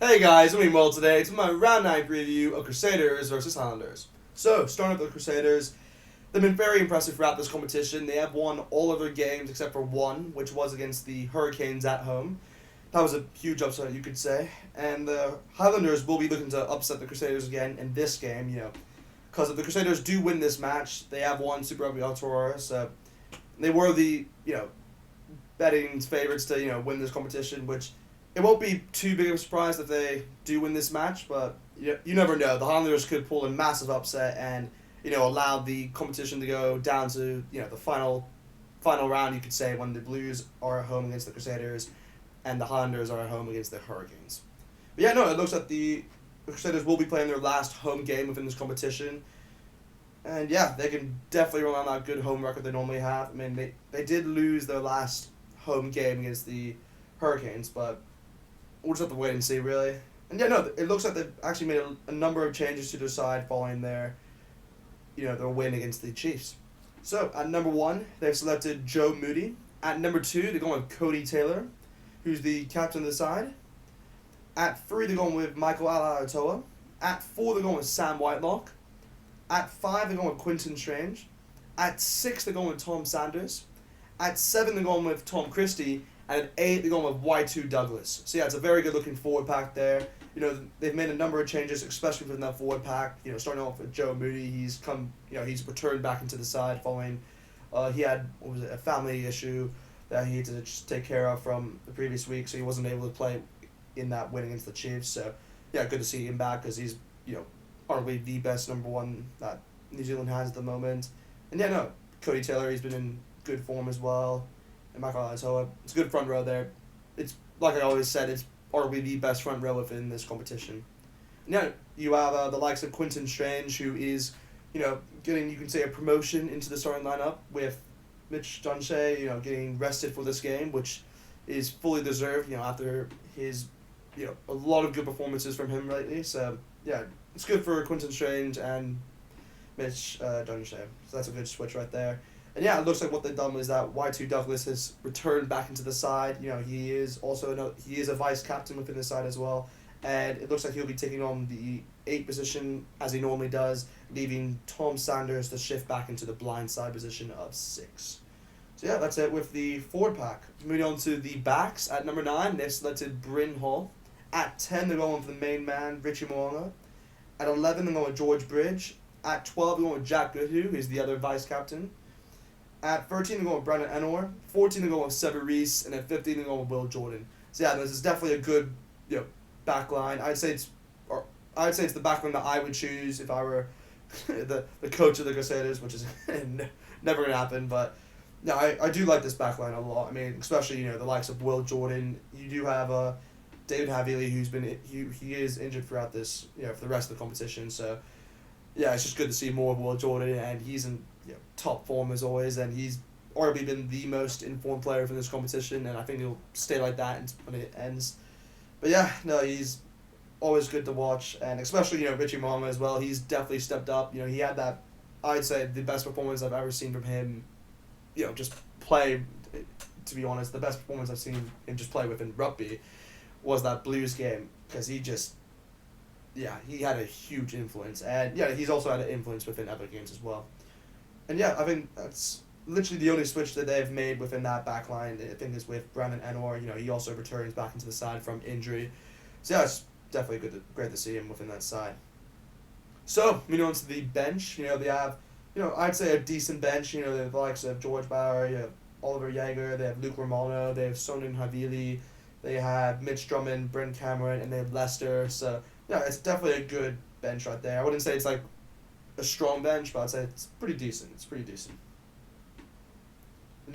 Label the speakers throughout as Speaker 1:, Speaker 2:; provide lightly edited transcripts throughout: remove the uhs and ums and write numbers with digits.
Speaker 1: Hey guys, I'm doing well today. It's my round 9 preview of Crusaders versus Highlanders. So, starting with the Crusaders, they've been very impressive throughout this competition. They have won all of their games except for one, which was against the Hurricanes at home. That was a huge upset, you could say. And the Highlanders will be looking to upset the Crusaders again in this game, because if the Crusaders do win this match, they have won Super Rugby Aotearoa, so they were the, betting favorites to, win this competition, which it won't be too big of a surprise if they do win this match, but you never know. The Highlanders could pull a massive upset and allow the competition to go down to the final round. You could say when the Blues are at home against the Crusaders, and the Highlanders are at home against the Hurricanes. But it looks like the Crusaders will be playing their last home game within this competition, and they can definitely rely on that good home record they normally have. I mean, they did lose their last home game against the Hurricanes, but we'll just have to wait and see, really. And it looks like they've actually made a number of changes to their side following their win against the Chiefs. So, at number 1, they've selected Joe Moody. At number 2, they're going with Cody Taylor, who's the captain of the side. At 3, they're going with Michael Alaalatoa. At 4, they're going with Sam Whitelock. At 5, they're going with Quinton Strange. At 6, they're going with Tom Sanders. At 7, they're going with Tom Christie. And at 8, they're going with Y2 Douglas. So it's a very good looking forward pack there. They've made a number of changes, especially within that forward pack. Starting off with Joe Moody, he's he's returned back into the side following, he had a family issue that he had to just take care of from the previous week, so he wasn't able to play in that win against the Chiefs. So good to see him back because he's arguably the best number 1 that New Zealand has at the moment. And Cody Taylor, he's been in good form as well. And Michael Alaalatoa, it's a good front row there. It's like I always said, it's arguably the best front row within this competition. And you have the likes of Quinton Strange, who is, getting, you can say, a promotion into the starting lineup with Mitch Dunshea, getting rested for this game, which is fully deserved, after his, a lot of good performances from him lately. So, it's good for Quinton Strange and Mitch Dunshea. So that's a good switch right there. And it looks like what they've done is that Y2 Douglas has returned back into the side. He is also he is a vice captain within the side as well, and it looks like he'll be taking on the 8 position as he normally does, leaving Tom Sanders to shift back into the blind side position of 6. So that's it with the forward pack. Moving on to the backs, at number 9, they've selected Bryn Hall. At 10, they're going with the main man, Richie Mo'unga. At 11, they're going with George Bridge. At 12, they're going with Jack Goodhue, who's the other vice captain. At 13, they're going with Brandon Enor. 14, they're going with Sever Reece. And at 15, they're going with Will Jordan. So this is definitely a good back line. I'd say it's the back line that I would choose if I were the coach of the Crusaders, which is never going to happen. But I do like this back line a lot. I mean, especially the likes of Will Jordan. You do have David Havili, who's been he is injured throughout this for the rest of the competition. So it's just good to see more of Will Jordan, and he's in top form as always, and he's arguably been the most informed player for this competition, and I think he'll stay like that when it ends. But he's always good to watch, and especially Richie Mo'unga as well. He's definitely stepped up. He had that, I'd say, the best performance I've ever seen from him. Just play. To be honest, the best performance I've seen him just play within rugby was that Blues game, because he just. He had a huge influence, and he's also had an influence within other games as well. And I think that's literally the only switch that they've made within that back line. I think is with Brandon Enor. He also returns back into the side from injury. So it's definitely great to see him within that side. So moving on to the bench, they have, I'd say a decent bench. They have the likes of George Bauer, you have Oliver Jaeger, they have Luke Romano, they have Sonnen Havili, they have Mitch Drummond, Brent Cameron, and they have Lester. So it's definitely a good bench right there. I wouldn't say it's like a strong bench, but I'd say it's pretty decent.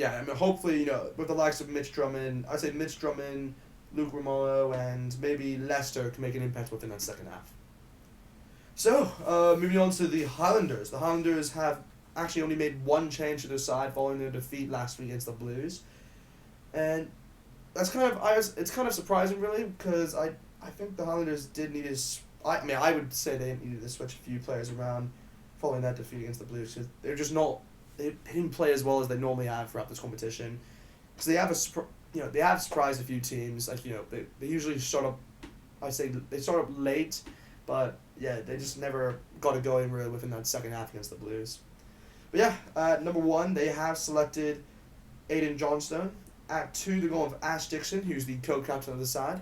Speaker 1: I mean, hopefully, with the likes of Mitch Drummond, I'd say Mitch Drummond, Luke Romano, and maybe Lester can make an impact within that second half. So, moving on to the Highlanders. The Highlanders have actually only made one change to their side following their defeat last week against the Blues. And that's it's kind of surprising, really, because I think the Highlanders did need I would say they needed to switch a few players around following that defeat against the Blues, because they're just not. They didn't play as well as they normally have throughout this competition, because they have surprised a few teams. Like they usually start up I say they started up late, but yeah, they just never got it going really within that second half against the Blues. But yeah, at number 1, they have selected Aiden Johnstone. At 2, they're going with Ash Dixon, who's the co-captain of the side.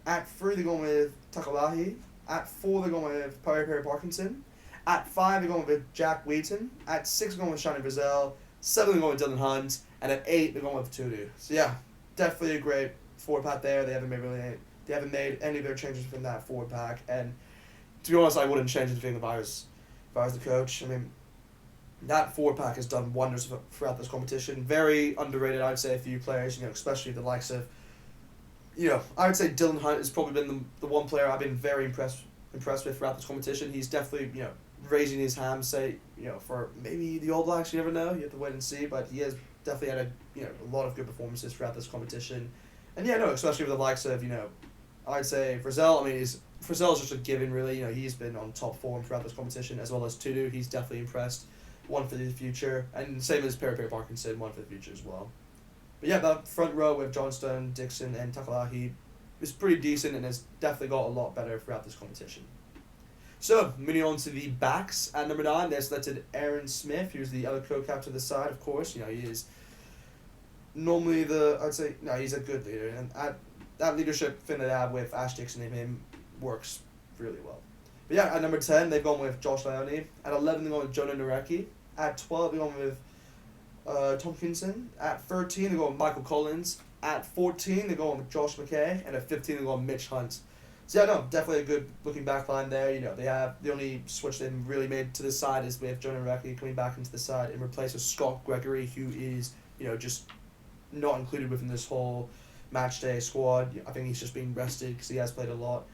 Speaker 1: At 3, they're going with Takalahi. At 4, they're going with Perry Parkinson. At 5, they're going with Jack Wheaton. At 6, they're going with Shannon Brazil. 7, they're going with Dylan Hunt. And at 8, they're going with Tudu. So yeah, definitely a great forward pack there. They haven't made any of their changes within that forward pack. And to be honest, I wouldn't change anything if I was the coach. I mean, that forward pack has done wonders throughout this competition. Very underrated, I'd say, a few players, especially the likes of, I would say Dylan Hunt has probably been the one player I've been very impressed with throughout this competition. He's definitely, raising his hand, say, for maybe the All Blacks, you never know, you have to wait and see, but he has definitely had a lot of good performances throughout this competition. And yeah, no, especially with the likes of, I'd say Frizzell. I mean, Frizzell's just a given, really. He's been on top form throughout this competition, as well as Tudu. He's definitely impressed. One for the future. And same as Perry Parkinson, one for the future as well. But yeah, that front row with Johnstone, Dixon, and Takalahi is pretty decent and has definitely got a lot better throughout this competition. So, moving on to the backs. At number 9, they selected Aaron Smith, who's the other co-captain of the side, of course. He is normally he's a good leader. And that leadership thing they have with Ash Dixon and him works really well. But yeah, at number 10, they've gone with Josh Leone. At 11, they've gone with Jonah Nareki. At 12, they've gone with Tompkinson. At 13, they're going with Michael Collins. At 14, they're going with Josh McKay. And at 15, they're going with Mitch Hunt. So yeah, no, definitely a good looking back line there. They have the only switch they've really made to the side is with Jonah Nareki coming back into the side in replace of Scott Gregory, who is, just not included within this whole match day squad. I think he's just being rested because he has played a lot.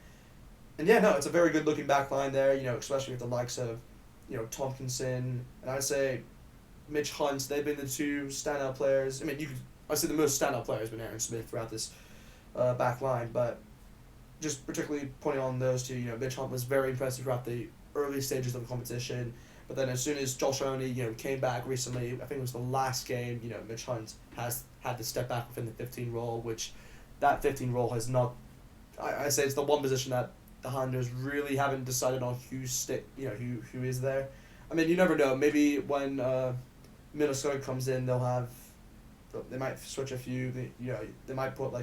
Speaker 1: And yeah, no, it's a very good looking back line there, especially with the likes of, Tompkinson, and I'd say Mitch Hunt. They've been the two standout players. I mean, I'd say the most standout player has been Aaron Smith throughout this back line, but just particularly pointing on those two, Mitch Hunt was very impressive throughout the early stages of the competition, but then as soon as Josh Leone, came back recently, I think it was the last game, Mitch Hunt has had to step back within the 15 role, which that 15 role has not, I say it's the one position that the Highlanders really haven't decided on who is there. I mean, you never know. Maybe when Minnesota comes in, they might switch a few. They might put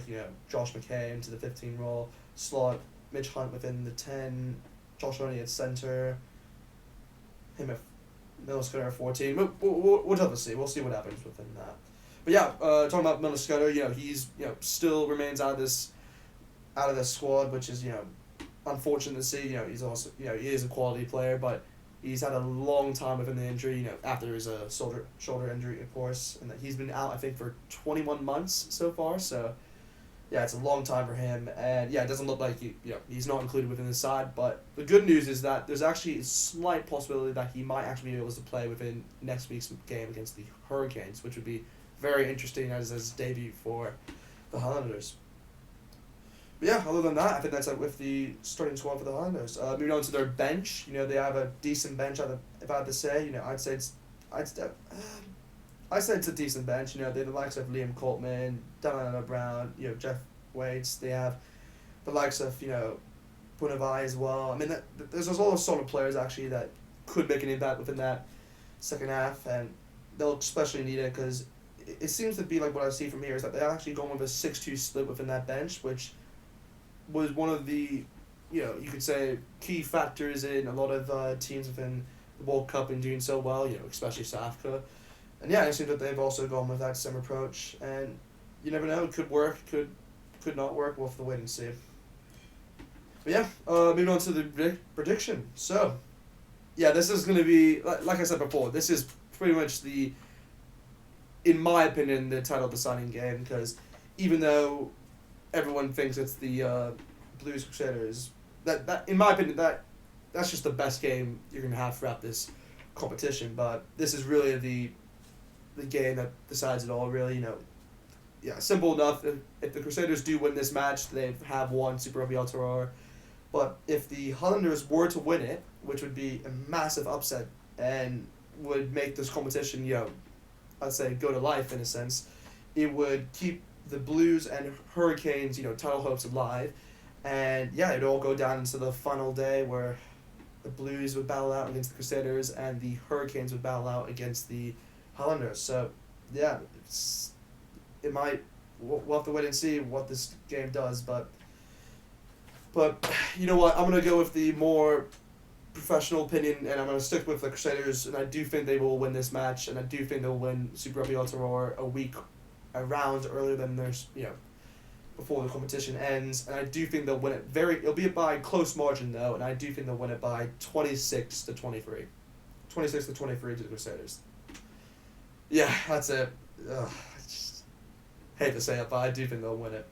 Speaker 1: Josh McKay into the 15 role, slot Mitch Hunt within the 10, Josh Leone at center, him at Minnesota at 14. We'll have to see. We'll see what happens within that. But yeah, talking about Minnesota, he's still remains out of this squad, which is unfortunate to see. He's also he is a quality player, but he's had a long time within the injury. After his shoulder injury, of course, and that he's been out I think for 21 months so far. So yeah, it's a long time for him, and yeah, it doesn't look like he's not included within the side. But the good news is that there's actually a slight possibility that he might actually be able to play within next week's game against the Hurricanes, which would be very interesting as his debut for the Highlanders. But yeah, other than that, I think that's it with the starting squad for the Highlanders. Moving on to their bench, they have a decent bench. If I had to say, I'd say it's a decent bench. They have the likes of Liam Coltman, Daniel Brown, Jeff Waits. They have the likes of Punavai as well. I mean, there's a lot of solid players actually that could make an impact within that second half, and they'll especially need it because it seems to be like what I see from here is that they're actually going with a 6-2 split within that bench, which was one of the, you could say, key factors in a lot of teams within the World Cup and doing so well, especially South Africa. And yeah, it seems that they've also gone with that same approach. And you never know, it could work, could not work. We'll have to wait and see. But yeah, moving on to the prediction. So, yeah, this is going to be, like I said before, this is pretty much in my opinion, the title deciding game, because even though everyone thinks it's the Blues Crusaders, that in my opinion, that's just the best game you're going to have throughout this competition. But this is really the game that decides it all, really. Yeah, simple enough. If the Crusaders do win this match, they have won Super Rugby Aotearoa. But if the Highlanders were to win it, which would be a massive upset and would make this competition, I'd say go to life in a sense, it would keep the Blues and Hurricanes, title hopes alive, And yeah, it'd all go down into the final day where the Blues would battle out against the Crusaders and the Hurricanes would battle out against the Highlanders. So yeah, we'll have to wait and see what this game does, but you know what, I'm going to go with the more professional opinion, and I'm going to stick with the Crusaders, and I do think they will win this match, and I do think they'll win Super Rugby Aotearoa a round earlier than before the competition ends, and I do think they'll win it it'll be by close margin though, and I do think they'll win it by 26-23. 26-23 to the Crusaders. Yeah, that's it. Ugh, I just hate to say it, but I do think they'll win it.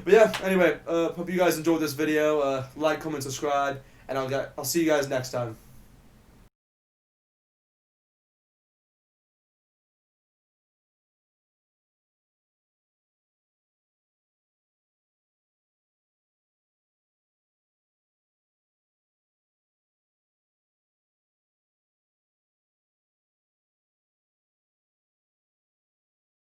Speaker 1: But yeah, anyway, hope you guys enjoyed this video. Like, comment, subscribe, and I'll see you guys next time.